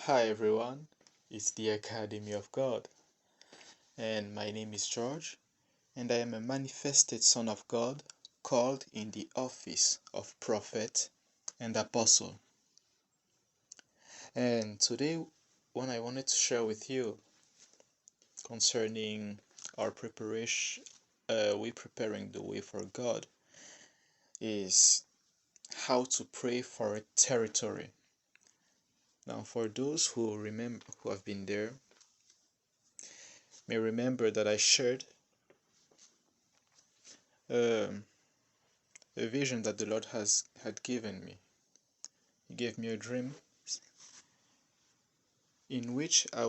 Hi everyone, it's the Academy of God, and my name is George, and I am a manifested Son of God called in the office of prophet and apostle. And today, what I wanted to share with you concerning our preparation, we preparing the way for God, is how to pray for a territory. Now, for those who remember, who have been there, may remember that I shared um, a vision that the Lord had given me. He gave me a dream in which we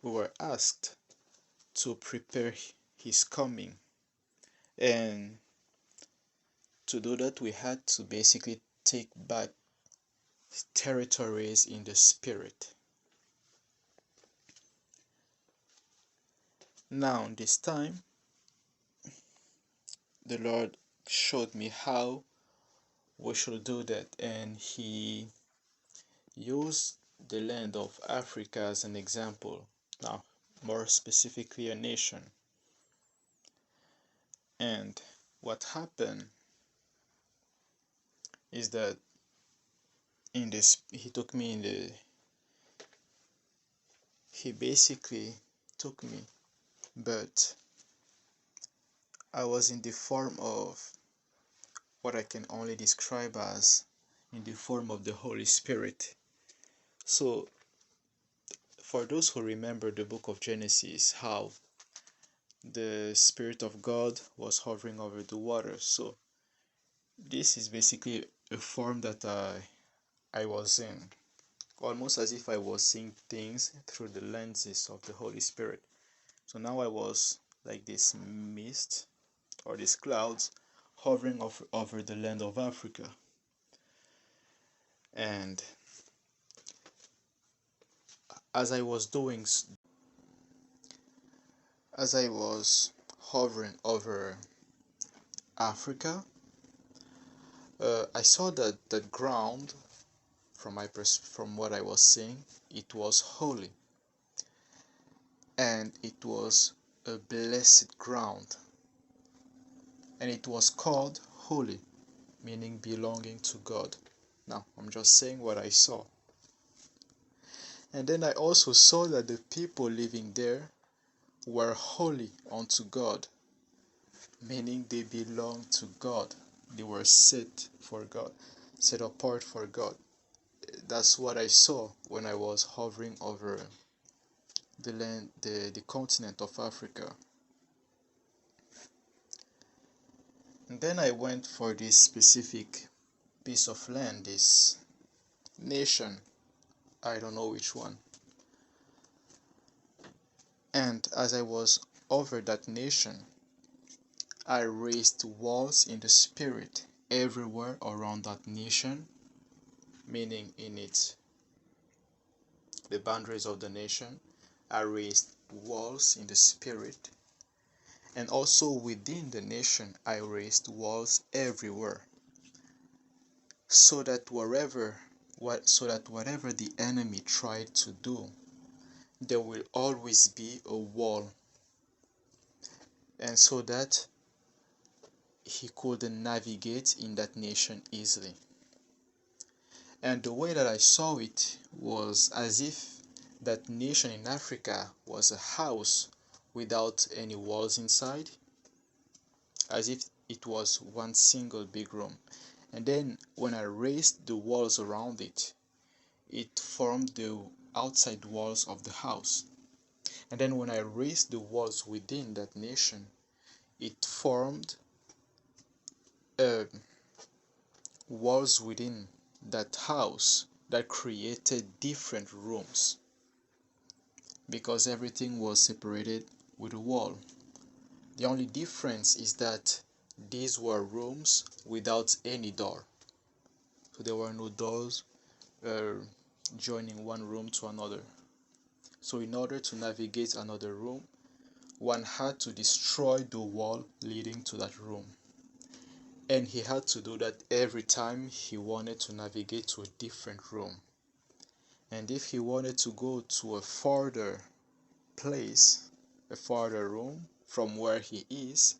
were asked to prepare his coming, and to do that we had to basically take back territories in the spirit. Now this time the Lord showed me how we should do that, and he used the land of Africa as an example. Now, more specifically, a nation. And what happened is that he took me in the he basically took me, but I was in the form of what I can only describe as in the form of the Holy Spirit. So for those who remember the book of Genesis, how the Spirit of God was hovering over the water, so this is basically a form that I was in, almost as if I was seeing things through the lenses of the Holy Spirit. So now I was like this mist or these clouds hovering over the land of Africa. And as I was doing, as I was hovering over Africa, I saw that the ground, from what I was seeing, it was holy, and it was a blessed ground, and it was called holy, meaning belonging to God. Now, I'm just saying what I saw. And then I also saw that the people living there were holy unto God, meaning they belonged to God. They were set for God, set apart for God. That's what I saw when I was hovering over the land, the continent of Africa. And then I went for this specific piece of land, this nation. I don't know which one. And as I was over that nation, I raised walls in the spirit everywhere around that nation, meaning in the boundaries of the nation. I raised walls in the spirit, and also within the nation I raised walls everywhere, so that whatever the enemy tried to do, there will always be a wall, and so that he couldn't navigate in that nation easily. And the way that I saw it was as if that nation in Africa was a house without any walls inside, as if it was one single big room. And then when I raised the walls around it, it formed the outside walls of the house. And then when I raised the walls within that nation, it formed uh, walls within that house that created different rooms, because everything was separated with a wall. The only difference is that these were rooms without any door. So there were no doors uh, joining one room to another. So in order to navigate another room, one had to destroy the wall leading to that room. And he had to do that every time he wanted to navigate to a different room. And if he wanted to go to a farther place, a farther room from where he is,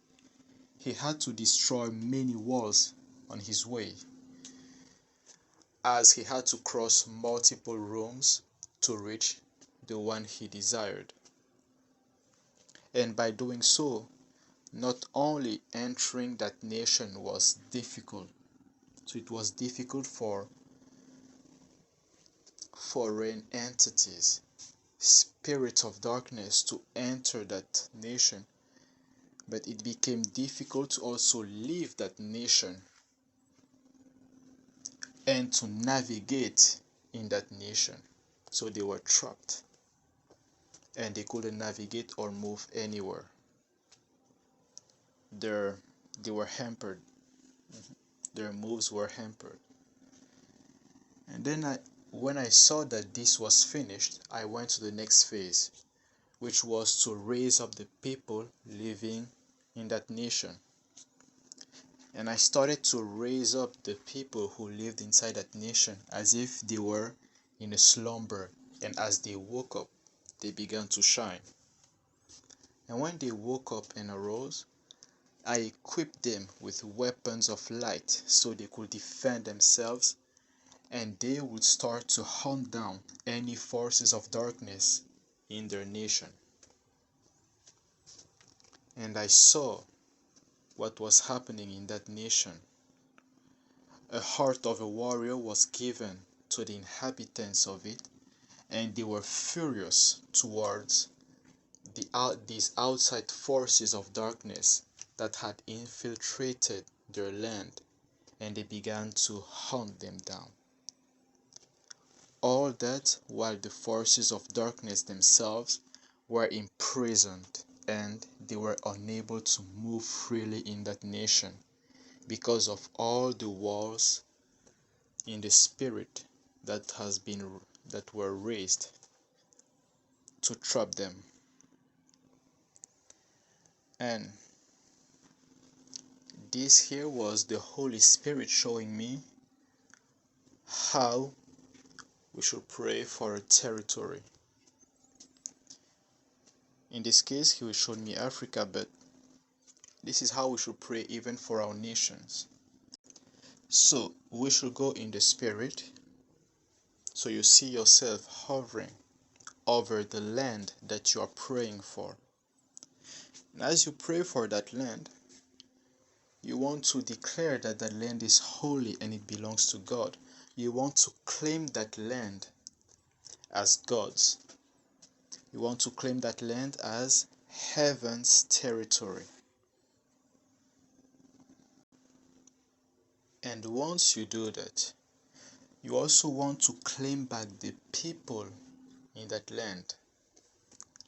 he had to destroy many walls on his way, as he had to cross multiple rooms to reach the one he desired. And by doing so, not only entering that nation was difficult, so it was difficult for foreign entities, spirits of darkness to enter that nation, but it became difficult to also leave that nation and to navigate in that nation. So they were trapped and they couldn't navigate or move anywhere. They were hampered. Their moves were hampered. And then when I saw that this was finished, I went to the next phase, which was to raise up the people living in that nation. And I started to raise up the people who lived inside that nation as if they were in a slumber. And as they woke up, they began to shine. And when they woke up and arose, I equipped them with weapons of light so they could defend themselves, and they would start to hunt down any forces of darkness in their nation. And I saw what was happening in that nation. A heart of a warrior was given to the inhabitants of it, and they were furious towards these outside forces of darkness that had infiltrated their land, and they began to hunt them down. All that while the forces of darkness themselves were imprisoned and they were unable to move freely in that nation because of all the walls in the spirit that were raised to trap them. And this here was the Holy Spirit showing me how we should pray for a territory. In this case, he showed me Africa, but this is how we should pray even for our nations. So we should go in the spirit. So you see yourself hovering over the land that you are praying for. And as you pray for that land, you want to declare that that land is holy and it belongs to God. You want to claim that land as God's. You want to claim that land as heaven's territory. And once you do that, you also want to claim back the people in that land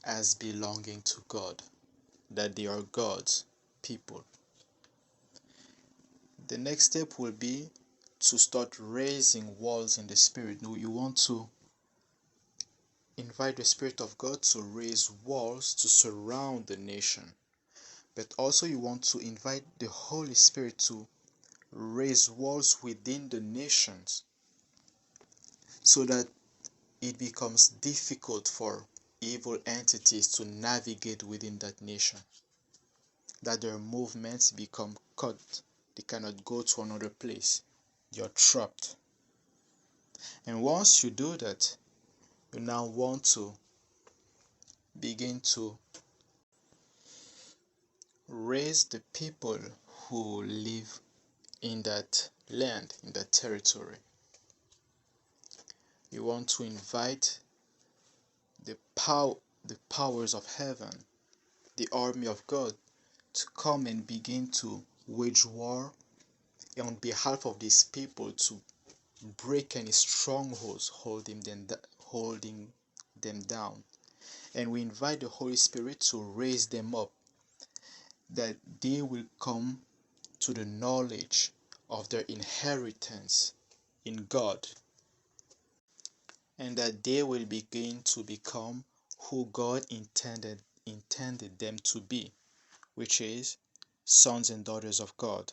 as belonging to God, that they are God's people. The next step will be to start raising walls in the spirit. You want to invite the Spirit of God to raise walls to surround the nation. But also you want to invite the Holy Spirit to raise walls within the nations so that it becomes difficult for evil entities to navigate within that nation, that their movements become cut. They cannot go to another place. You're trapped. And once you do that, you now want to begin to raise the people who live in that land, in that territory. You want to invite the powers of heaven, the army of God, to come and begin to wage war on behalf of these people, to break any strongholds holding them down. And we invite the Holy Spirit to raise them up, that they will come to the knowledge of their inheritance in God, and that they will begin to become who God intended them to be, which is sons and daughters of God.